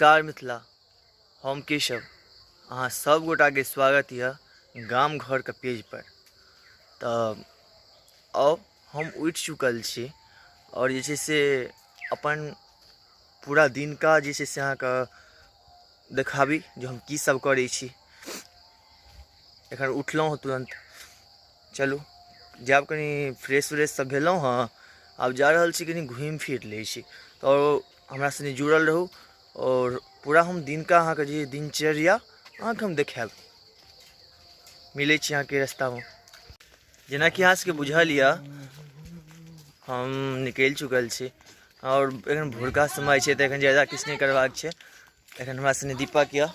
नमस्कार मिथिला, हम केशव अहाँ सब गोटा के स्वागत है गाम घर के पेज पर। तो अब हम उठ चुकल छी और जे छै से अपन पूरा दिन का जे छै से अहाँ के देखाबी जो हम की सब करै छी। एखन उठलहुँ हँ तुरंत, चलू जाब कनी फ्रेश व्रेश सब भेलहुँ हँ। आब जा रहल छी कनी घूमि फिर लै छी, तो हमरा सनी जुड़ल रहू और पूरा हम दिन का अहाँ के जे दिनचर्या अहाँ के हम देखाब। मिलै छी अहाँ के रास्ता में। जेना कि अहाँ सबके बुझल यऽ हम निकलि चुकल छी और एखन भोरका समय छै, तो एखन ज़्यादा किछु नहीं करबाक छै। एखन हमरा सनी दीपक यऽ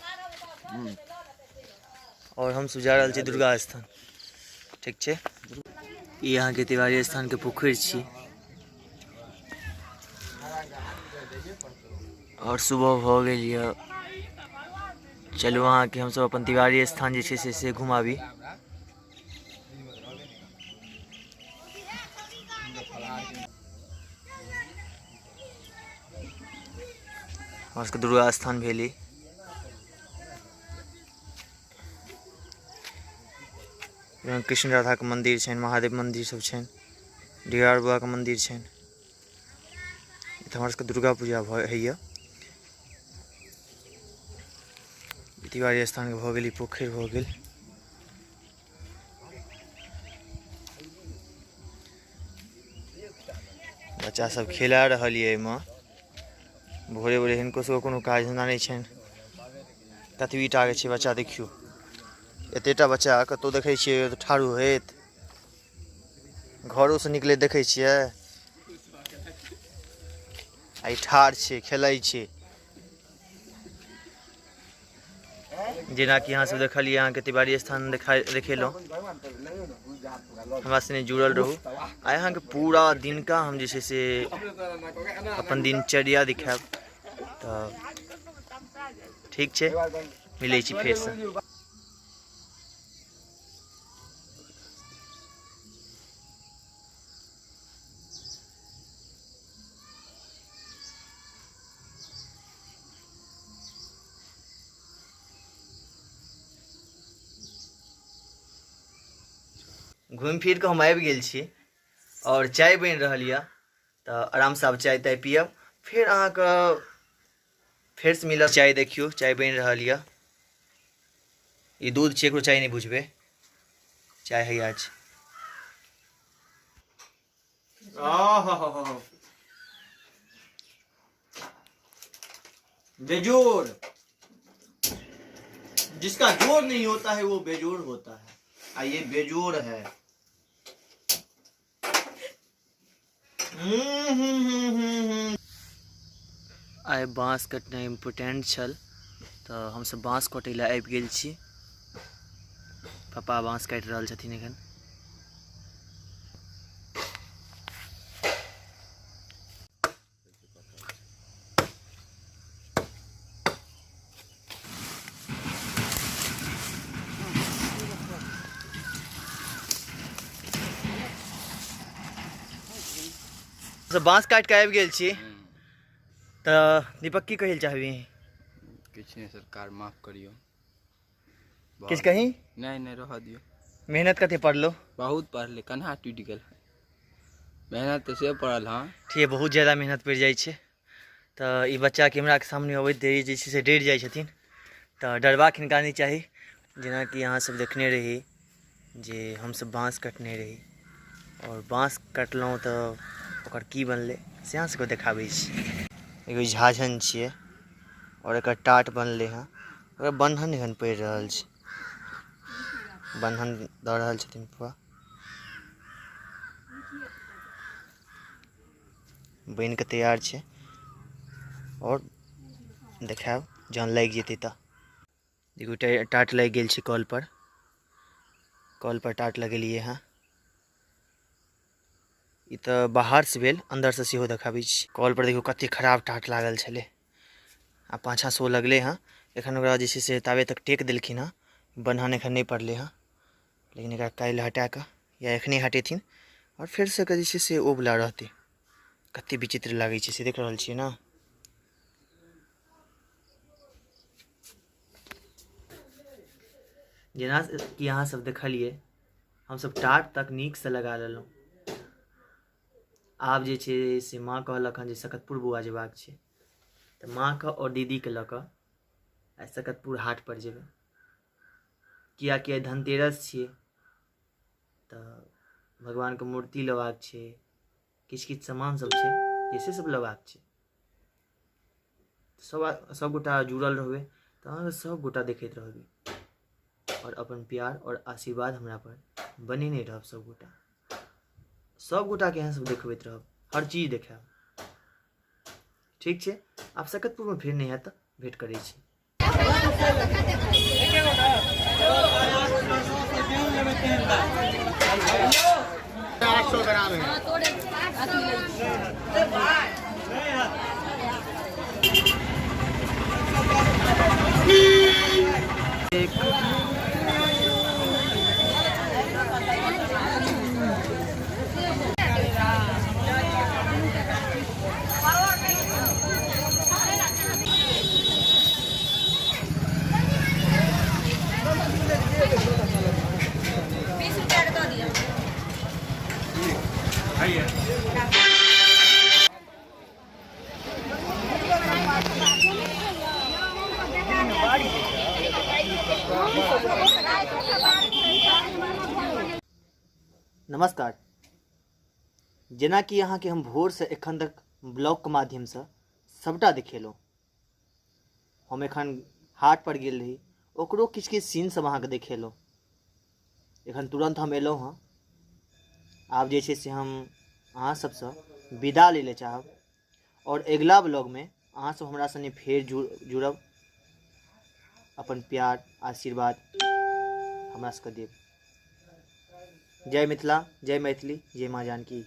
और हम जा रहल छी दुर्गा स्थान। ठीक छै, ई अहाँ के तिवारी स्थान के पोखरि छी और सुबह भ गेल यऽ। चलू अहाँ के हम सब अपन तिवारी स्थान जे छै से घुमाबी। हमरा सबके दुर्गा स्थान भेली। कृष्ण राधा के मंदिर छनि, महादेव मंदिर सब छनि, डिगार बाबा के मंदिर छनि। तो हमरा सबके दुर्गा पूजा होइए। तिवारी स्थान के भऽ गेल, पोखरि भऽ गेल। बच्चा सब खेला रहल ये एहिमे। भोरे भोरे हिनको सबके कोनो काज धंधा नहीं छनि, कतबीटा के छै बच्चा देखियो। एतेटा बच्चा कतौ देखै छियै ठाढ़ो होइत, घरों से निकलैत देखै छियै, आई ठाढ़ छै खेलै छै। जेना कि अहाँ सब देखलिए, अहाँ के तिवारी स्थान देखेलहुँ। हमरा सने जुड़ल रहू। आइ अहाँ के पूरा दिन का हम जे छै से अपन दिनचर्या दिखाएब। तो ठीक छै, मिलै छी फेर से। घूम फिर के हम आबि गेल छी और चाय बनि रहल यऽ। तो आराम से आब चाय ताय पियब, फिर अहाँ के फेर से मिलब। चाय देखियो, चाय बनि रहल यऽ। ई दूध छै, एकरो चाय नहीं बुझबै, चाय हैया छै। बेजोड़, जिसका जोर नहीं होता है वो बेजोड़ होता है। ये बेजोड़ है। आइ बाँस कटनाइ इम्पोर्टेंट छल, तो हम सब बाँस कटै लए आबि गेल छी। पापा बाँस काटि रहल छथिन एखन। बाँस काट के आबि गेल छी। तो दीपक की कहै चाहबी? किछ नहीं, सरकार माफ करियो। किछ कही? नहीं रह दियो। मेहनत कते पड़लो? बहुत पढ़ले, कन्हा टूट गेल। मेहनत तो से पड़ल। हाँ ठीक है, बहुत ज़्यादा मेहनत पड़ जाए छै। तो ई बच्चा कैमरा के सामने अबैत देरी जे छै से डरि जाइ छथिन। तो डरबाक हिनका नहीं चाही। जेना कि अहाँ सब देखने रही जे हम सब बाँस कटने रही और बाँस कटलहुँ तो ओकर की बनलै से अहाँ सबके देखाबै छी। एगो झाझन छियै और एकर टाट बनलै हँ। ओकर बन्हन एखन पड़ि रहल छै, बन्हन दऽ रहल छथिन पप्पा। बनि के तैयार छै और देखायब जहन लागि जेतै तऽ। देखो टाट लागि गेल छै कल पर। कल पर टाट लगेलिए हँ। ई तऽ बाहर से भेल, अंदर से सेहो देखाबै छी। कल पर देखियो कते खराब टाट लागल छलै, आ पाछा से ओ लगलै हँ। एखन ओकरा जे छै से ताबे तक टेक देलखिन हँ, बन्हन एखन नहीं पड़लै हँ। लेकिन एकरा काल्हि हटा कऽ या एखने हटेथिन और फेर से जे छै से ओ वला रहतै। कते विचित्र लागै छै से देख रहल छियै ना। जेना कि अहाँ सब देखलिए हम सब टाट तक नीक से लगा लेलहुँ। आब जे छै से माँ कहलक हँ जे सकतपुर बौआ जेबाक छै, तऽ माँके आओर दीदीके लऽ कऽ आइ सकतपुर हाट पर जेबै। कियाकि आइ धनतेरस छियै, तऽ भगवानके मूर्ति लेबाक छै, किछु किछु सामान सब छै से सब लेबाक छै। सबगोटा जुड़ल रहबै तऽ अहाँके सबगोटा देखैत रहबै और अपन प्यार और आशीर्वाद हमरा पर बनेने रहब। सबगोटाके अहाँ सब देखबैत रहब, हर चीज देखायब। ठीक छै, आब सकतपुरमे फेर नहि हैत तऽ भेट करै छी। नमस्कार। जेना कि अहाँके हम भोरसँ एखन तक ब्लॉगके माध्यमसँ सबटा देखेलहुँ। हम एखन हाट पर गेल रही, ओकरो किछु किछु सीन सब अहाँके देखेलहुँ। एखन तुरंत हम एलहुँ हँ। आब जे छै से हम अहाँ सबसँ विदा लै लए चाहब और अगिला ब्लॉगमे अहाँ सब हमरा सङ्गे फेर जुड़ब, अपन प्यार आशीर्वाद हमरा सबके देब। जय मिथिला, जय मैथिली, जय माँ जानकी।